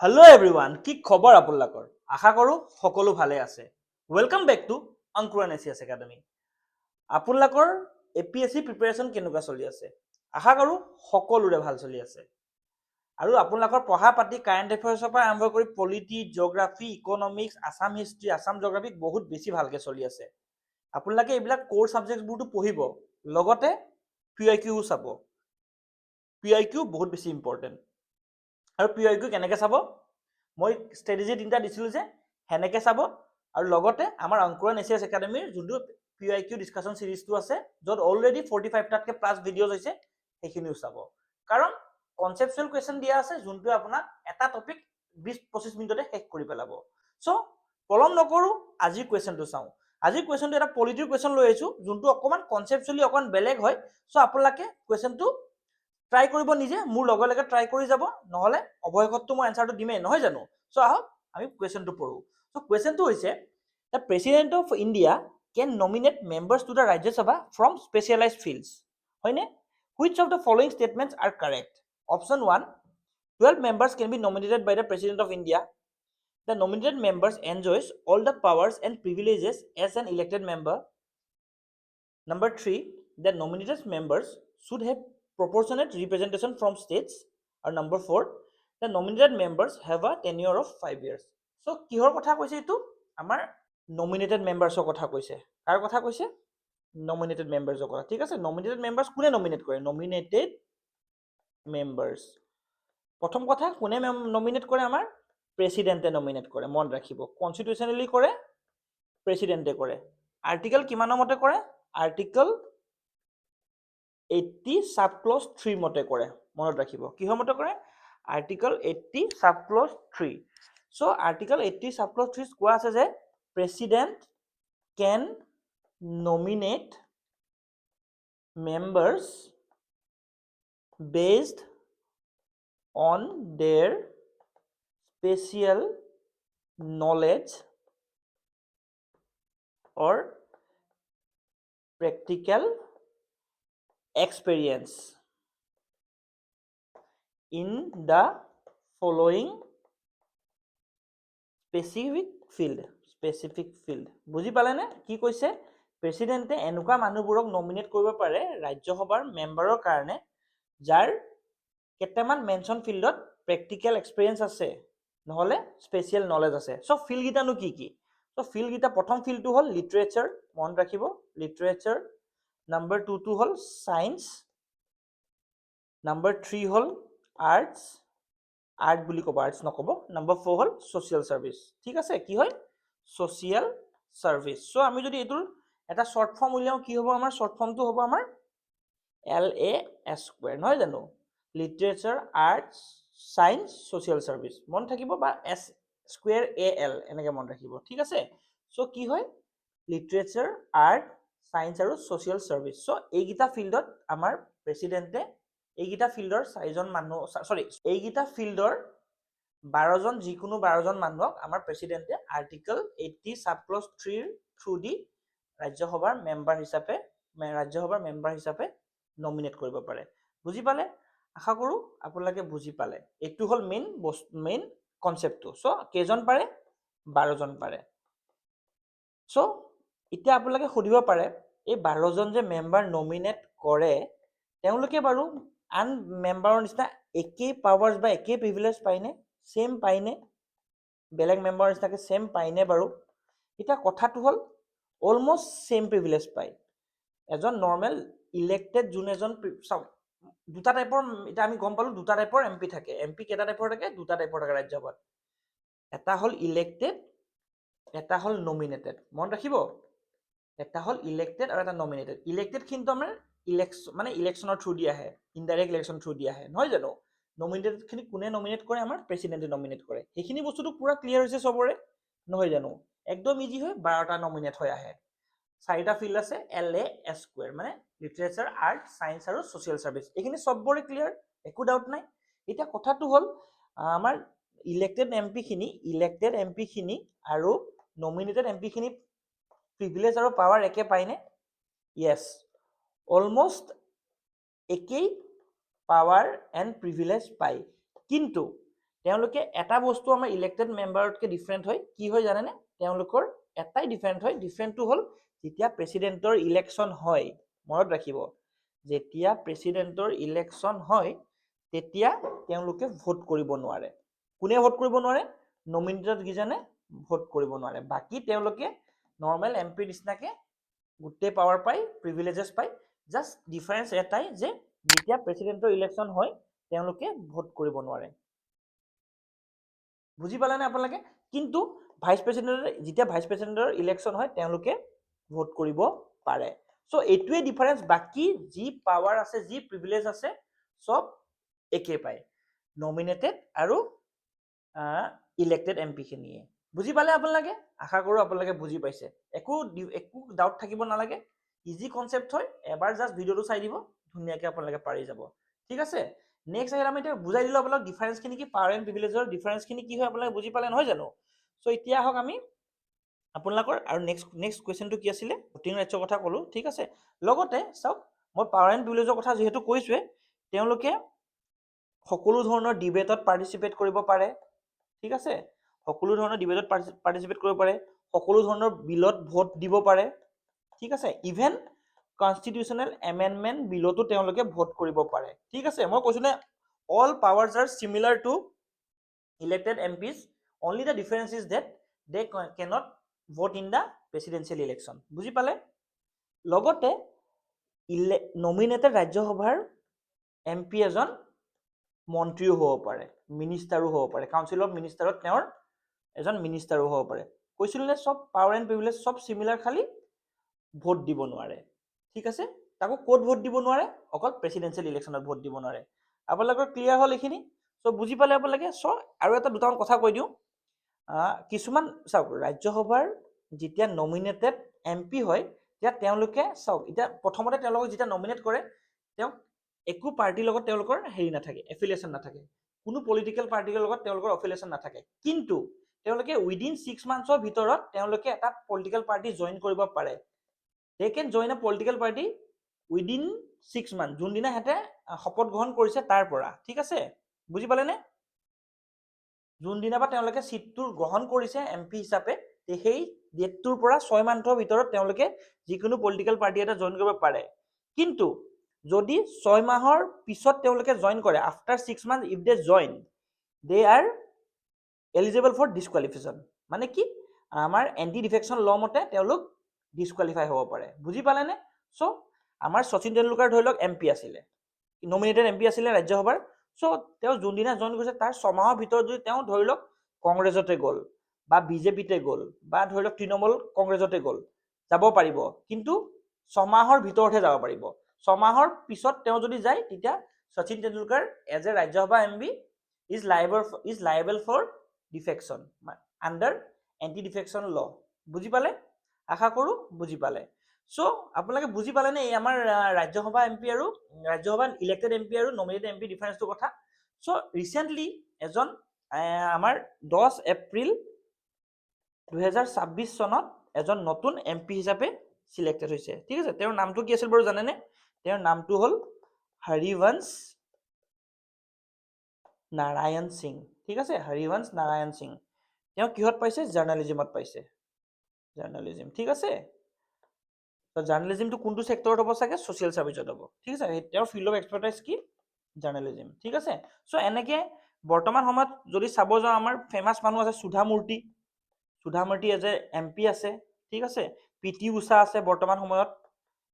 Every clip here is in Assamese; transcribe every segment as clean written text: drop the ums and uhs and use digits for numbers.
Hello everyone, কি খবৰ আপোনালোকৰ? আশা কৰো সকলো ভালে আছে। ওয়েলকাম বেক টু অংকুৰণ এছিয়াছ একাডেমি। আপোনালোকৰ এপিএসসি প্ৰিপাৰেচন কেনেকুৱা চলি আছে? আশা কৰো সকলোৰে ভাল চলি আছে। আৰু আপোনালোকৰ পঢ়া পাতি কাৰেণ্ট এফেয়াৰ্ছৰ পৰা আৰম্ভ কৰি polity, geography, economics, Assam history, Assam geography বহুত বেছি ভালকে চলি আছে। আপোনালোকে এইবিলাক কোৰ সাবজেক্টবোৰটো পঢ়িব, লগতে পিআইকিউ চাব। পিআইকিউ বহুত বেছি ইম্পৰ্টেণ্ট। আৰু পিআইকিউ কেনেকৈ চাব? মই ষ্ট্ৰেটেজি তিনিটা দিছিলোঁ যে সেনেকৈ চাব, আৰু লগতে আমাৰ অংকুৰণ এছিয়াছ একাডেমীৰ যোনটো পিআইকিউ ডিছকাশ্যন চিৰিজটো আছে, য'ত অলৰেডি 45টাতকৈ প্লাছ ভিডিঅ'জ হৈছে, সেইখিনিও চাব। কাৰণ কনচেপচুৱেল কুৱেশ্যন দিয়া আছে, যোনটোৱে আপোনাক এটা টপিক 20-25 মিনিটতে শেষ কৰি পেলাব। চ' পলম নকৰোঁ, আজিৰ কুৱেশ্যনটো চাওঁ। আজিৰ কুৱেশ্যনটো এটা পলিটিৰ কুৱেশ্যন লৈ আহিছোঁ, যোনটো অকণমান কনচেপচুৱেলি অকণমান বেলেগ হয়। চ' আপোনালোকে কুৱেশ্যনটো ট্ৰাই কৰিব নিজে, মোৰ লগে লগে ট্ৰাই কৰি যাব, নহ'লে অৱশেষতটো মই এনচাৰটো দিমেই, নহয় জানো? চ' আহক আমি কুৱেশ্যনটো পঢ়োঁ। চ' কুৱেশ্যনটো হৈছে, the president of India can nominate members to the Rajya Sabha from specialised fields, হয়নে? Which of the following statements are correct? Option 1, 12 members can be nominated by the President of India. The nominated members enjoys all the powers and privileges as an elected member. Number 3, the nominated members should have proportionate representation from states. Or number 4, the nominated members have a tenure of 5 years. So কিহৰ কথা কৈছে এইটো? আমাৰ nominated membersৰ কথা কৈছে। কাৰ কথা কৈছে? nominated membersৰ কথা। ঠিক আছে, nominated members কোনে nominate কৰে? nominated members, প্ৰথম কথা কোনে নমিনেট কৰে? আমাৰ প্ৰেচিডেণ্টে নমিনেট কৰে, মন ৰাখিব। কনষ্টিটিউচনেলি কৰে, প্ৰেচিডেণ্টে কৰে। আৰ্টিকেল কিমানৰ মতে কৰে? আৰ্টিকেল 80 সাব ক্লজ 3 মতে কৰে, মনত ৰাখিব। কিহৰ মতে কৰে? Article 80 sub clause 3। So' article 80 sub clause 3 কোৱা আছে যে president can nominate members based on their special knowledge or practical experience in the following specific field. বুজি পালেনে কি কৈছে? প্ৰেচিডেণ্টে এনেকুৱা মানুহবোৰক নমিনেট কৰিব পাৰে ৰাজ্যসভাৰ মেম্বাৰৰ কাৰণে যাৰ কেইটামান মেনশ্যন ফিল্ডত প্ৰেক্টিকেল এক্সপিৰিয়েঞ্চ আছে, নহ'লে স্পেচিয়েল নলেজ আছে। চ' ফিল্ডকেইটানো কি কি? চ' ফিল্ডকেইটা, প্ৰথম ফিল্ডটো হ'ল লিটাৰেচাৰ, মনত ৰাখিব লিটাৰেচাৰ। নাম্বাৰ 2টো হ'ল ছায়েন্স। নাম্বাৰ 3 হ'ল আৰ্টছ, আৰ্ট বুলি ক'ব, আৰ্টছ নক'ব। নাম্বাৰ 4 হ'ল ছ'চিয়েল ছাৰ্ভিচ। ঠিক আছে, কি হয়? Social service. চ' আমি যদি এইটোৰ এটা শ্বৰ্ট ফৰ্ম উলিয়াওঁ, কি হ'ব? আমাৰ শ্বৰ্ট ফৰ্মটো হ'ব আমাৰ LAS², নহয় জানো? Literature, arts, science, social service মন থাকিব, বা S²AL এনেকৈ মন ৰাখিব। ঠিক আছে, চ' কি হয়? লিটাৰেচাৰ, আৰ্ট, ছায়েন্স আৰু ছ'চিয়েল ছাৰ্ভিচ। চ' এইকেইটা ফিল্ডত আমাৰ প্ৰেচিডেণ্টে এইকেইটা ফিল্ডৰ 4জন মানুহ, এইকেইটা ফিল্ডৰ 12জন, যিকোনো 12জন মানুহক আমাৰ প্ৰেচিডেণ্টে আৰ্টিকেল 80 সাব ক্লজ 3ৰ থ্ৰু দি ৰাজ্যসভাৰ মেম্বাৰ হিচাপে নমিনেট কৰিব পাৰে। বুজি পালে? আশা কৰোঁ আপোনালোকে বুজি পালে। এইটো হ'ল মেইন কনচেপ্টটো। চ' কেইজন পাৰে? 12জন পাৰে। চ' এতিয়া আপোনালোকে সুধিব পাৰে, এই 12জন যে মেম্বাৰ নমিনেট কৰে, তেওঁলোকে বাৰু আন মেম্বাৰৰ নিচিনা একেই পাৱাৰ্ছ বা একেই প্ৰিভিলেজ পায়নে? ছেম পায়নে? বেলেগ মেম্বাৰৰ নিচিনাকৈ ছেম পায়নে বাৰু? এতিয়া কথাটো হ'ল অলমষ্ট ছেম প্ৰিভিলেজ পায়। এজন নৰ্মেল ইলেক্টেড যোন এজন, চাওক দুটা টাইপৰ, এতিয়া আমি গম পালোঁ দুটা টাইপৰ MP থাকে। MP কেইটা টাইপৰ থাকে? দুটা টাইপৰ থাকে ৰাজ্যসভাত। এটা হ'ল ইলেক্টেড, এটা হ'ল নমিনেটেড। মনত ৰাখিব, এটা হ'ল ইলেক্টেড আৰু এটা নমিনেটেড। ইলেক্টেড কিন্তু আমাৰ ইলেকশ্যনৰ থ্ৰু দি আহে, ইনডাইৰেক্ট ইলেকশ্যন থ্ৰু দি আহে, নহয় জানো? নমিনেটেডখিনি কোনে নমিনেট কৰে? আমাৰ প্ৰেচিডেণ্টে নমিনেট কৰে। সেইখিনি বস্তুটো পুৰা ক্লিয়াৰ হৈছে চবৰে, নহয় জানো? একদম ইজি হয়, 12টা নমিনেট হৈ আহে। 4টা ফিল্ড আছে, LAS², মানে লিটাৰেচাৰ, আৰ্ট, ছায়েন্স আৰু ছ'চিয়েল ছাৰ্ভিচ। এইখিনি চবৰে ক্লিয়াৰ, একো ডাউট নাই। এতিয়া কথাটো হ'ল আমাৰ ইলেক্টেড এমপি খিনি আৰু নমিনেটেড এমপি খিনি প্ৰিভিলেজ আৰু পাৱাৰ একে পায়নে? য়েছ, অলমষ্ট একেই পাৱাৰ এণ্ড প্ৰিভিলেজ পায়। কিন্তু তেওঁলোকে এটা বস্তু আমাৰ ইলেক্টেড মেম্বাৰতকৈ ডিফাৰেণ্ট হয়, কি হয় জানেনে? তেওঁলোকৰ এটাই ডিফাৰেণ্ট হয়, ডিফাৰেণ্টটো হ'ল যেতিয়া প্ৰেচিডেণ্টৰ ইলেকশ্যন হয়, মনত ৰাখিব, যেতিয়া প্ৰেচিডেণ্টৰ ইলেকশ্যন হয় তেতিয়া তেওঁলোকে ভোট কৰিব নোৱাৰে। কোনে ভোট কৰিব নোৱাৰে? নমিনেটেড কেইজনে ভোট কৰিব নোৱাৰে। বাকী তেওঁলোকে নৰ্মেল এমপিৰ নিচিনাকে গোটেই পাৱাৰ পায়, প্ৰিভিলেজেছ পায়। জাষ্ট ডিফাৰেঞ্চ এটাই যে যেতিয়া প্ৰেচিডেণ্টৰ ইলেকশ্যন হয় তেওঁলোকে ভোট কৰিব নোৱাৰে। বুজি পালেনে আপোনালোকে? কিন্তু যেতিয়া ভাইচ প্ৰেচিডেণ্টৰ ইলেকশ্যন হয় তেওঁলোকে ভোট কৰিব পাৰে। চ' এইটোৱে ডিফাৰেঞ্চ। বাকী যি পাৱাৰ আছে, যি প্ৰিভিলেজ আছে, চব একে পায়, নমিনেটেড আৰু ইলেক্টেড এমপি খিনিয়ে। বুজি পালে আপোনালোকে? আশা কৰোঁ আপোনালোকে বুজি পাইছে। একো ডাউট থাকিব নালাগে, ইজি কনচেপ্ট হয়। এবাৰ জাষ্ট ভিডিঅ'টো চাই দিব, ধুনীয়াকৈ আপোনালোকে পাৰি যাব। ঠিক আছে, নেক্সট আহিলে আমি এতিয়া বুজাই দিলোঁ আপোনালোক ডিফাৰেঞ্চখিনি কি, পাৱাৰ এণ্ড প্ৰিভিলেজৰ ডিফাৰেঞ্চখিনি কি হয় আপোনালোকে বুজি পালে নহয় জানো? চ' এতিয়া আহক আমি আপোনালোকৰ আৰু নেক্সট কুৱেশ্যনটো কি আছিলে, ভোটিং ৰাইটছৰ কথা ক'লোঁ। ঠিক আছে, লগতে চাওক মই পাৱাৰ এণ্ড প্ৰিভিলেজৰ কথা যিহেতু কৈছোঁৱে, তেওঁলোকে সকলো ধৰণৰ ডিবেটত পাৰ্টিচিপেট কৰিব পাৰে। ঠিক আছে, সকলো ধৰণৰ ডিবেটত পাৰ্টিচিপেট কৰিব পাৰে, সকলো ধৰণৰ বিলত ভোট দিব পাৰে। ঠিক আছে, ইভেন কনষ্টিটিউচনেল এমেণ্ডমেণ্ট বিলতো তেওঁলোকে ভোট কৰিব পাৰে। ঠিক আছে, মই কৈছোঁ নে all powers are similar to elected MPs, only the difference is that they cannot vote in the presidential election. বুজি পালে? লগতে নমিনেটেড ৰাজ্যসভাৰ এমপি এজন মন্ত্ৰীও হ'ব পাৰে, মিনিষ্টাৰো হ'ব পাৰে, কাউন্সিল অফ মিনিষ্টাৰত তেওঁৰ এজন মিনিষ্টাৰো হ'ব পাৰে। কৈছিলোঁ নে চব পাৱাৰ এণ্ড প্ৰিভিলেজ চব চিমিলাৰ, খালি ভোট দিব নোৱাৰে। ঠিক আছে, তাকো ক'ত ভোট দিব নোৱাৰে? অকল প্ৰেচিডেঞ্চিয়েল ইলেকশ্যনত ভোট দিব নোৱাৰে। আপোনালোকৰ ক্লিয়াৰ হ'ল এইখিনি? চ' বুজি পালে আপোনালোকে? চ' আৰু দুটামান কথা কৈ দিওঁ। কিছুমান চাওক, ৰাজ্যসভাৰ যেতিয়া নমিনেটেড এমপি হয় তেতিয়া তেওঁলোকে চাওক, এতিয়া প্ৰথমতে তেওঁলোকক যেতিয়া নমিনেট কৰে তেওঁক একো পাৰ্টিৰ লগত তেওঁলোকৰ হেৰি নাথাকে, এফিলিয়েশ্যন নাথাকে, কোনো পলিটিকেল পাৰ্টিৰ লগত তেওঁলোকৰ এফিলিয়েশ্যন নাথাকে। কিন্তু তেওঁলোকে উইদিন 6 মান্থছৰ ভিতৰত তেওঁলোকে এটা পলিটিকেল পাৰ্টি জইন কৰিব পাৰে। দে কেন জইন এ পলিটিকেল পাৰ্টি উইদিন 6 মান্থ, যোনদিনা সিহঁতে শপত গ্ৰহণ কৰিছে তাৰ পৰা। ঠিক আছে, বুজি পালেনে? যোনদিনা পৰা তেওঁলোকে চিটটো গ্ৰহণ কৰিছে এমপি হিচাপে, সেই ডেটটোৰ পৰা 6 মান্থৰ ভিতৰত তেওঁলোকে যিকোনো পলিটিকেল পাৰ্টি এটা জইন কৰিব পাৰে। কিন্তু যদি 6 মাহৰ পিছত তেওঁলোকে জইন কৰে, after 6 month if they join, they are eligible for disqualification. মানে কি, আমাৰ এণ্টি ডিফেকশ্যন ল মতে তেওঁলোক ডিছকুৱালিফাই হ'ব পাৰে। বুজি পালেনে? চ' আমাৰ শচীন তেণ্ডুলকাৰ ধৰি লওক এমপি আছিলে, নমিনেটেড এমপি আছিলে ৰাজ্যসভাৰ। চ' তেওঁ যোনদিনা জইন কৰিছে তাৰ 6 মাহৰ ভিতৰত যদি তেওঁ ধৰি লওক কংগ্ৰেছতে গ'ল বা বিজেপিতে গ'ল বা ধৰি লওক তৃণমূল কংগ্ৰেছতে গ'ল, যাব পাৰিব, কিন্তু 6 মাহৰ ভিতৰতহে যাব পাৰিব। 6 মাহৰ পিছত তেওঁ যদি যায় তেতিয়া Sachin Tendulkar as a Rajya Sabha MP is liable for defection under anti defection law. বুজি পালে? আশা কৰোঁ বুজি পালে। চ' আপোনালোকে বুজি পালেনে এই আমাৰ ৰাজ্যসভা এমপি আৰু ৰাজ্যসভা ইলেক্টেড এমপি আৰু নমিনেটেড এমপি ডিফাৰেঞ্চটোৰ কথা? চ' ৰিচেণ্টলি এজন আমাৰ 10 এপ্ৰিল 2026 চনত এজন নতুন এমপি হিচাপে চিলেক্টেড হৈছে। ঠিক আছে, তেওঁৰ নামটো কি আছিল বাৰু জানেনে? তেওঁৰ নামটো হ'ল হৰিবংশ নাৰায়ণ সিং। ঠিক আছে, হৰিবংশ নাৰায়ণ সিং। তেওঁ কিহত পাইছে? জাৰ্ণালিজিমত পাইছে, জাৰ্ণালিজিম। ঠিক আছে, জাৰ্ণালিজিমটো কোনটো ছেক্টৰত হ'ব চাগে? ছ'চিয়েল ছাৰ্ভিচত হ'ব। ঠিক আছে, তেওঁৰ ফিল্ড অফ এক্সপাৰ্টাইজ কি? জাৰ্ণালিজিম। ঠিক আছে, চ' এনেকে বৰ্তমান সময়ত যদি চাব যাওঁ আমাৰ ফেমাছ মানুহ আছে, সুধা মূৰ্তি এজ এ এমপি আছে। ঠিক আছে, পিটি ঊষা আছে বৰ্তমান সময়ত,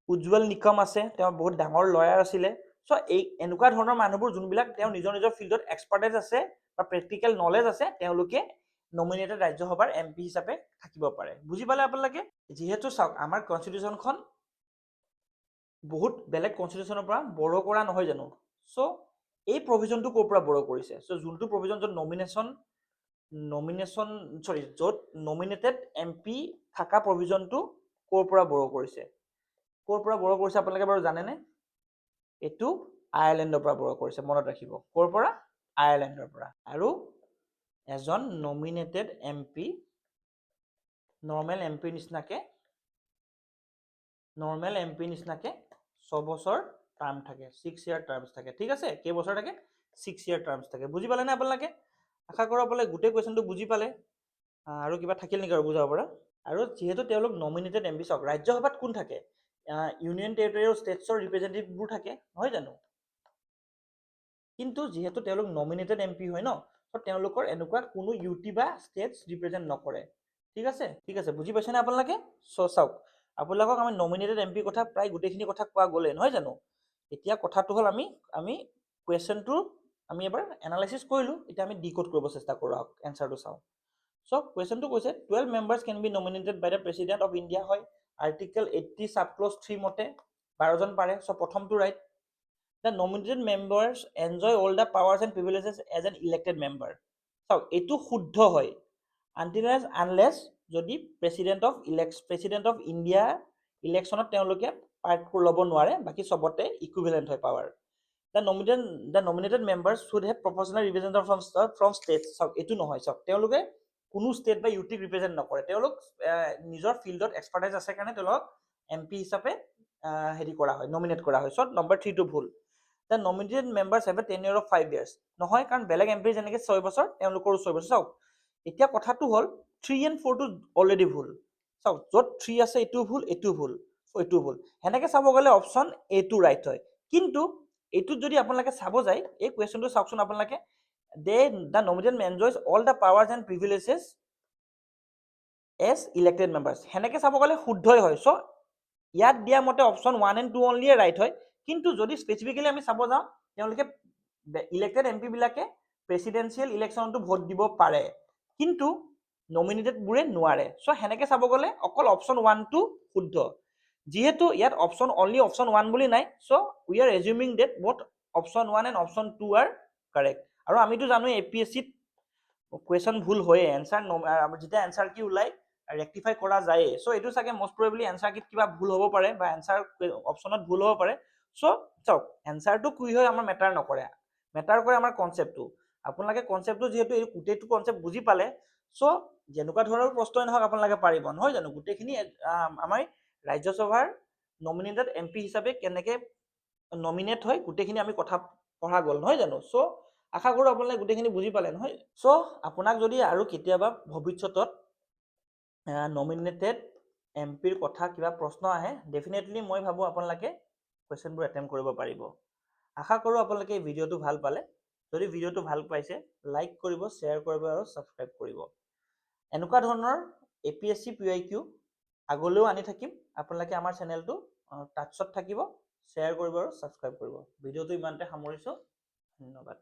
উজ্জ্বল নিকম আছে, তেওঁ বহুত ডাঙৰ লয়াৰ আছিলে। চ' এনেকুৱা ধৰণৰ মানুহবোৰ যোনবিলাক তেওঁ নিজৰ ফিল্ডত এক্সপাৰ্টাইজ আছে বা প্ৰেক্টিকেল নলেজ আছে, তেওঁলোকে নমিনেটেড ৰাজ্যসভাৰ এমপি হিচাপে থাকিব পাৰে। বুজি পালে আপোনালোকে? যিহেতু চাওক আমাৰ কনষ্টিটিউশ্যনখন বহুত বেলেগ কনষ্টিটিউশ্যনৰ পৰা বড়ো কৰা নহয় জানো? চ' এই প্ৰভিজনটো ক'ৰ পৰা বড়ো কৰিছে? চ' যোনটো প্ৰভিজন য'ত য'ত নমিনেটেড এমপি থকা প্ৰভিজনটো ক'ৰ পৰা বড়ো কৰিছে? ক'ৰ পৰা বড়ো কৰিছে আপোনালোকে বাৰু জানেনে? এইটো আয়াৰলেণ্ডৰ পৰা বড়ো কৰিছে, মনত ৰাখিব। ক'ৰ পৰা? আয়াৰলেণ্ডৰ পৰা। আৰু এজন নমিনেটেড এমপি নৰ্মেল এমপিৰ নিচিনাকে 6 বছৰ টাৰ্ম থাকে, 6 ইয়াৰ টাৰ্মছ থাকে। ঠিক আছে, কেইবছৰ থাকে? 6 ইয়াৰ টাৰ্মছ থাকে। বুজি পালেনে আপোনালোকে? আশা কৰোঁ আপোনালোকে গোটেই কুৱেশ্যনটো বুজি পালে। আৰু কিবা থাকিল নেকি আৰু বুজাব পৰা? আৰু যিহেতু তেওঁলোক নমিনেটেড এম পি, চাওক ৰাজ্যসভাত কোন থাকে? ইউনিয়ন টেৰিটৰি আৰু ষ্টেটছৰ ৰিপ্ৰেজেণ্টেটিভবোৰ থাকে, নহয় জানো? কিন্তু যিহেতু তেওঁলোক নমিনেটেড এম পি হয় ন, ত' তেওঁলোকৰ এনেকুৱা কোনো ইউটি বা ষ্টেটছ ৰিপ্ৰেজেণ্ট নকৰে। ঠিক আছে, ঠিক আছে, বুজি পাইছেনে আপোনালোকে? চ' চাওক, আপোনালোকক আমি নমিনেটেড এম পিৰ কথা প্ৰায় গোটেইখিনি কথা কোৱা গ'লে, নহয় জানো? এতিয়া কথাটো হ'ল আমি কুৱেশ্যনটো আমি এবাৰ এনালাইচিছ কৰিলোঁ, এতিয়া আমি ডিকোড কৰিব চেষ্টা কৰোঁ, এনচাৰটো চাওঁ। চ' কুৱেশ্যনটো কৈছে 12 members can be nominated by the president of India, হয়। আৰ্টিকেল 80 ছাবক্লজ 3 মতে 12জন পাৰে। চ' প্ৰথমটো right, the nominated members enjoy all the powers and privileges as an elected member. চাওক, এইটো শুদ্ধ হয় আনলেছ যদি প্ৰেচিডেণ্ট অফ ইণ্ডিয়া ইলেকশ্যনত তেওঁলোকে পাৰ্ট ল'ব নোৱাৰে, বাকী চবতে ইকুইভেলেণ্ট হয় power. The nominated members should have proportional representation from states. চাওক, এইটো নহয়। চাওক, তেওঁলোকে কোনো ষ্টেট বা ইউটিক ৰিপ্ৰেজেণ্ট নকৰে, তেওঁলোক নিজৰ ফিল্ডত এক্সপাৰ্টাইজ আছে কাৰণে তেওঁলোকক এম পি হিচাপে হেৰি কৰা হয়, নমিনেট কৰা হয়। চ' নম্বৰ 3টো ভুল। The nominated members have a tenure of 5 years। নহয়, কাৰণ বেলেগ এম পিৰ যেনেকৈ 6 বছৰ, তেওঁলোকৰো 6 বছৰ। চাওক, এতিয়া কথাটো হ'ল 3 and 4টো অলৰেডি ভুল। চাওক, য'ত 3 আছে এইটো ভুল, এইটো ভুল, এইটো ভুল। সেনেকৈ চাব গ'লে অপশ্যন এটো ৰাইট হয়। কিন্তু এইটোত যদি আপোনালোকে চাব যায়, এই কুৱেশ্যনটো চাওকচোন আপোনালোকে, the nominated enjoys all the powers and privileges as elected members. সেনেকৈ চাব গ'লে শুদ্ধই হয়। চ' ইয়াত দিয়া মতে অপশ্যন 1 and 2 অনলিয়ে ৰাইট হয়। কিন্তু যদি স্পেচিফিকেলি আমি চাব যাওঁ, তেওঁলোকে ইলেক্টেড এম পিবিলাকে প্ৰেচিডেঞ্চিয়েল ইলেকশ্যনতো ভোট দিব পাৰে, কিন্তু নমিনেটেডবোৰে নোৱাৰে। চ' সেনেকৈ চাব গ'লে অকল অপশ্যন 1টো শুদ্ধ। যিহেতু ইয়াত অনলি অপশ্যন 1 বুলি নাই, so' we are assuming that both option 1 and option 2 are correct. আৰু আমিতো জানো APSCত কুৱেশ্যন ভুল হয়ে, যেতিয়া এনচাৰ কি ওলাই ৰেক্টিফাই কৰা যায়। চ' এইটো চাগে মষ্ট প্ৰবেবলি এনচাৰ কিত কিবা ভুল হ'ব পাৰে, বা এনচাৰ অপশ্যনত ভুল হ'ব পাৰে। চ' চাওক, এনচাৰটো কি হয় আমাৰ মেটাৰ নকৰে, মেটাৰ কৰে আমাৰ কনচেপ্টটো। আপোনালোকে কনচেপ্টটো যিহেতু এই গোটেইটো কনচেপ্ট বুজি পালে, চ' যেনেকুৱা ধৰণৰ প্ৰশ্নই নহওক আপোনালোকে পাৰিব, নহয় জানো? গোটেইখিনি আমাৰ ৰাজ্যসভাৰ নমিনেটেড এম পি হিচাপে কেনেকৈ নমিনেট হয় গোটেইখিনি আমি কথা পঢ়া গ'ল, নহয় জানো? চ' আশা কৰোঁ আপোনালোকে গোটেইখিনি বুজি পালে, নহয়? চ' আপোনাক যদি আৰু কেতিয়াবা ভৱিষ্যতত নমিনেটেড এম পিৰ কথা কিবা প্ৰশ্ন আহে, ডেফিনেটলি মই ভাবোঁ আপোনালোকে কুৱেশ্যনবোৰ এটেম্প কৰিব পাৰিব। আশা কৰোঁ আপোনালোকে এই ভিডিঅ'টো ভাল পালে। যদি ভিডিঅ'টো ভাল পাইছে, লাইক কৰিব, শ্বেয়াৰ কৰিব আৰু ছাবস্ক্ৰাইব কৰিব। এনেকুৱা ধৰণৰ APSC PYQ আগলৈও আনি থাকিম। আপোনালোকে আমাৰ চেনেলটো টাচত থাকিব, শ্বেয়াৰ কৰিব আৰু ছাবস্ক্ৰাইব কৰিব। ভিডিঅ'টো ইমানতে সামৰিছোঁ। ধন্যবাদ।